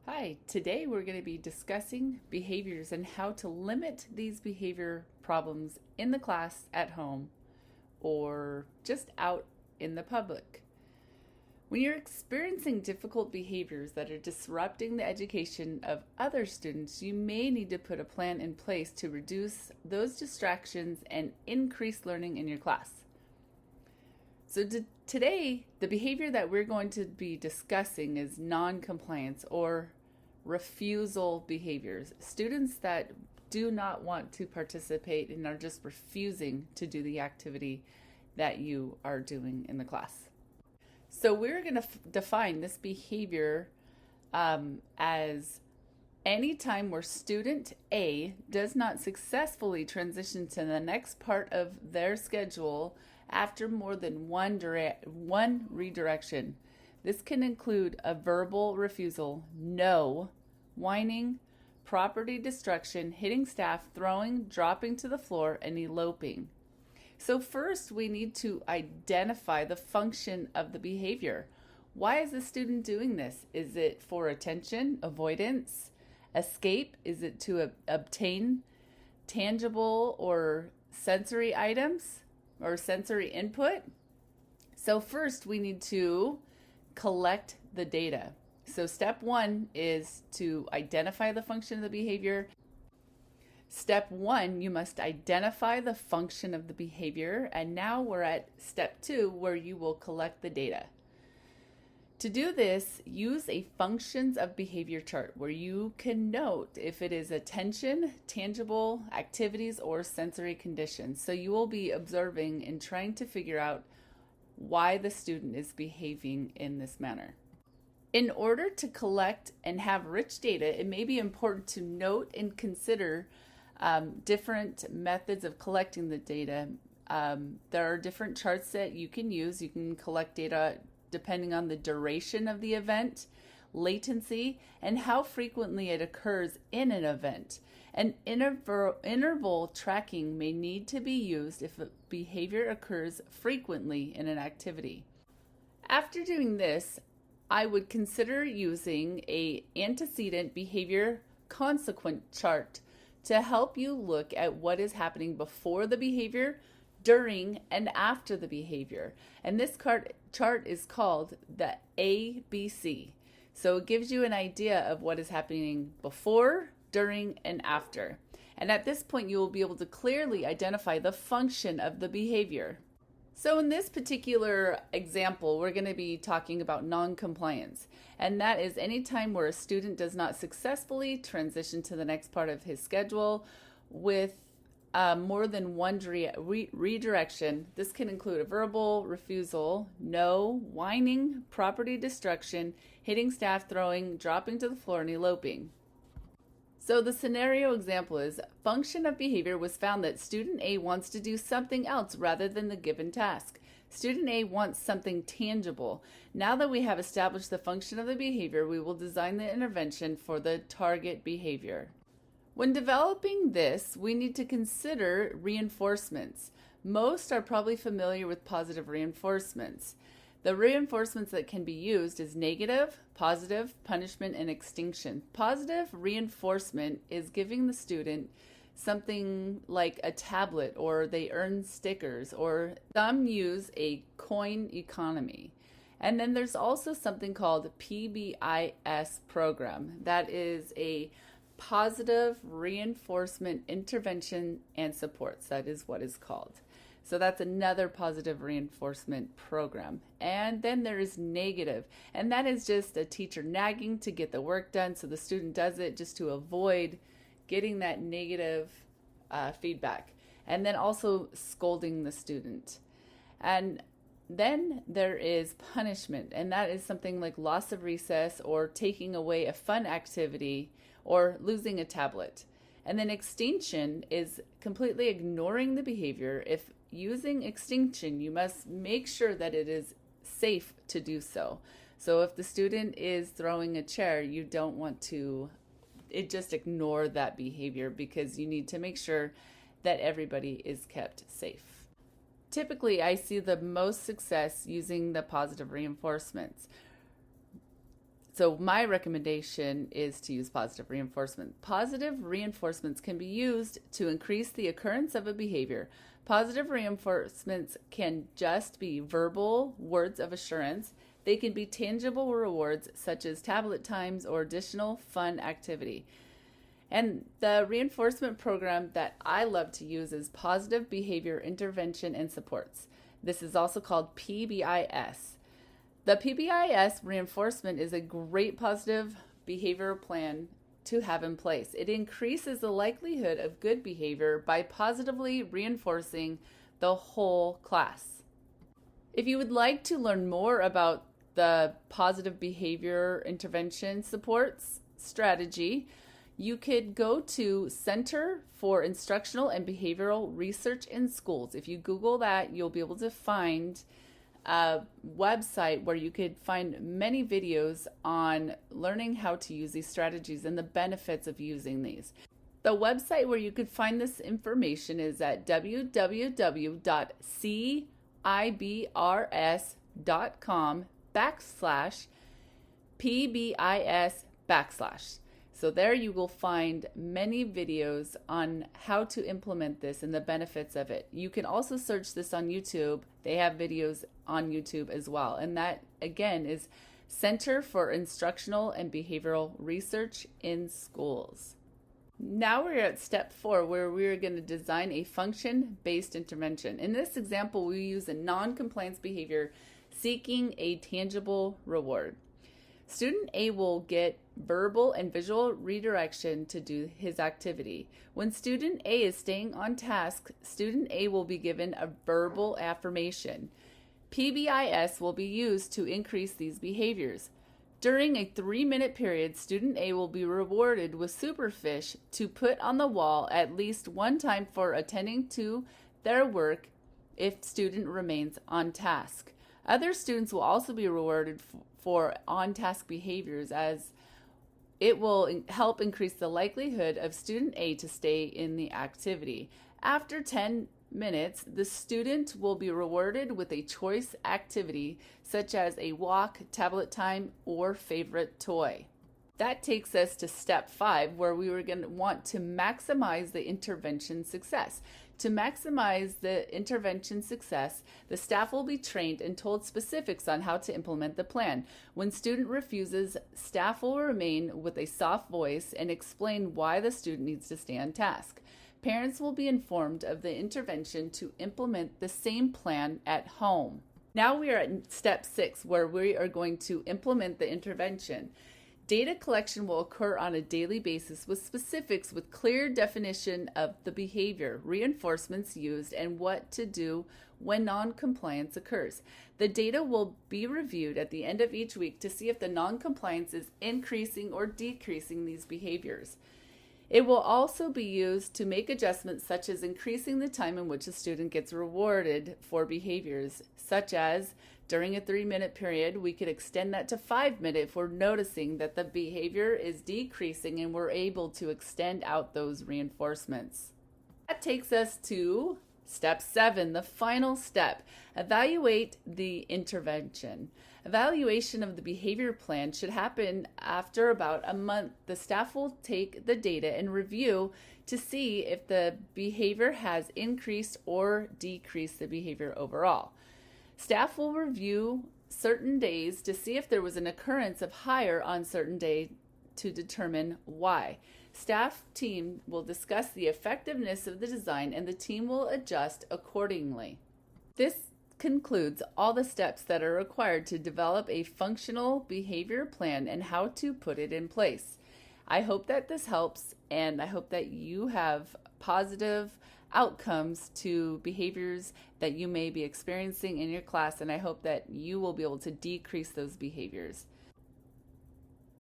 Hi, today we're going to be discussing behaviors and how to limit these behavior problems in the class, at home, or just out in the public. When you're experiencing difficult behaviors that are disrupting the education of other students, you may need to put a plan in place to reduce those distractions and increase learning in your class. So today, the behavior that we're going to be discussing is non-compliance or refusal behaviors. Students that do not want to participate and are just refusing to do the activity that you are doing in the class. So we're going to define this behavior as any time where student A does not successfully transition to the next part of their schedule after more than one redirection. This can include a verbal refusal, no, whining, property destruction, hitting staff, throwing, dropping to the floor, and eloping. So first, we need to identify the function of the behavior. Why is the student doing this? Is it for attention, avoidance, escape? Is it to obtain tangible or sensory items or sensory input? So first, we need to collect the data. So step one is to identify the function of the behavior. Step one, you must identify the function of the behavior. And now we're at step two, where you will collect the data. To do this, use a functions of behavior chart where you can note if it is attention, tangible activities, or sensory conditions. So you will be observing and trying to figure out why the student is behaving in this manner. In order to collect and have rich data, it may be important to note and consider different methods of collecting the data. There are different charts that you can use. You can collect data depending on the duration of the event, latency, and how frequently it occurs in an event. And interval tracking may need to be used if a behavior occurs frequently in an activity. After doing this, I would consider using an antecedent behavior consequent chart to help you look at what is happening before the behavior, during, and after the behavior. And this chart is called the ABC. So it gives you an idea of what is happening before, during, and after. And at this point, you will be able to clearly identify the function of the behavior. So in this particular example, we're going to be talking about non-compliance. And that is any time where a student does not successfully transition to the next part of his schedule with more than one redirection. This can include a verbal refusal, no, whining, property destruction, hitting staff, throwing, dropping to the floor, and eloping. So the scenario example is, function of behavior was found that student A wants to do something else rather than the given task. Student A wants something tangible. Now that we have established the function of the behavior, we will design the intervention for the target behavior. When developing this, we need to consider reinforcements. Most are probably familiar with positive reinforcements. The reinforcements that can be used is negative, positive, punishment, and extinction. Positive reinforcement is giving the student something like a tablet, or they earn stickers, or some use a coin economy. And then there's also something called PBIS program. That is a positive reinforcement intervention and supports. That is what is called. So that's another positive reinforcement program. And then there is negative, and that is just a teacher nagging to get the work done, so the student does it just to avoid getting that negative feedback. And then also scolding the student. And then there is punishment, and that is something like loss of recess or taking away a fun activity or losing a tablet. And then extinction is completely ignoring the behavior. If using extinction, you must make sure that it is safe to do so. So if the student is throwing a chair, you don't want to just ignore that behavior, because you need to make sure that everybody is kept safe. Typically, I see the most success using the positive reinforcements. So my recommendation is to use positive reinforcement. Positive reinforcements can be used to increase the occurrence of a behavior. Positive reinforcements can just be verbal words of assurance. They can be tangible rewards such as tablet times or additional fun activity. And the reinforcement program that I love to use is Positive Behavior Intervention and Supports. This is also called PBIS. The PBIS reinforcement is a great positive behavior plan to have in place. It increases the likelihood of good behavior by positively reinforcing the whole class. If you would like to learn more about the positive behavior intervention supports strategy, you could go to Center for Instructional and Behavioral Research in Schools. If you Google that, you'll be able to find a website where you could find many videos on learning how to use these strategies and the benefits of using these. The website where you could find this information is at www.cibrs.com/PBIS/. So there you will find many videos on how to implement this and the benefits of it. You can also search this on YouTube. They have videos on YouTube as well. And that, again, is Center for Instructional and Behavioral Research in Schools. Now we're at step 4, where we're going to design a function-based intervention. In this example, we use a non-compliance behavior seeking a tangible reward. Student A will get verbal and visual redirection to do his activity. When student A is staying on task, student A will be given a verbal affirmation. PBIS will be used to increase these behaviors. During a 3-minute period, student A will be rewarded with Superfish to put on the wall at least one time for attending to their work if student remains on task. Other students will also be rewarded for on-task behaviors, as it will help increase the likelihood of student A to stay in the activity. After 10 minutes, the student will be rewarded with a choice activity such as a walk, tablet time, or favorite toy. That takes us to step 5, where we were going to want to maximize the intervention success. To maximize the intervention success, the staff will be trained and told specifics on how to implement the plan. When student refuses, staff will remain with a soft voice and explain why the student needs to stay on task. Parents will be informed of the intervention to implement the same plan at home. Now we are at step 6, where we are going to implement the intervention. Data collection will occur on a daily basis with specifics with clear definition of the behavior, reinforcements used, and what to do when non-compliance occurs. The data will be reviewed at the end of each week to see if the non-compliance is increasing or decreasing these behaviors. It will also be used to make adjustments such as increasing the time in which a student gets rewarded for behaviors, such as during a 3-minute period, we could extend that to 5 minutes if we're noticing that the behavior is decreasing and we're able to extend out those reinforcements. That takes us to step 7, the final step. Evaluate the intervention. Evaluation of the behavior plan should happen after about a month. The staff will take the data and review to see if the behavior has increased or decreased the behavior overall. Staff will review certain days to see if there was an occurrence of higher on certain day to determine why. Staff team will discuss the effectiveness of the design and the team will adjust accordingly. This concludes all the steps that are required to develop a functional behavior plan and how to put it in place. I hope that this helps, and I hope that you have positive outcomes to behaviors that you may be experiencing in your class, and I hope that you will be able to decrease those behaviors.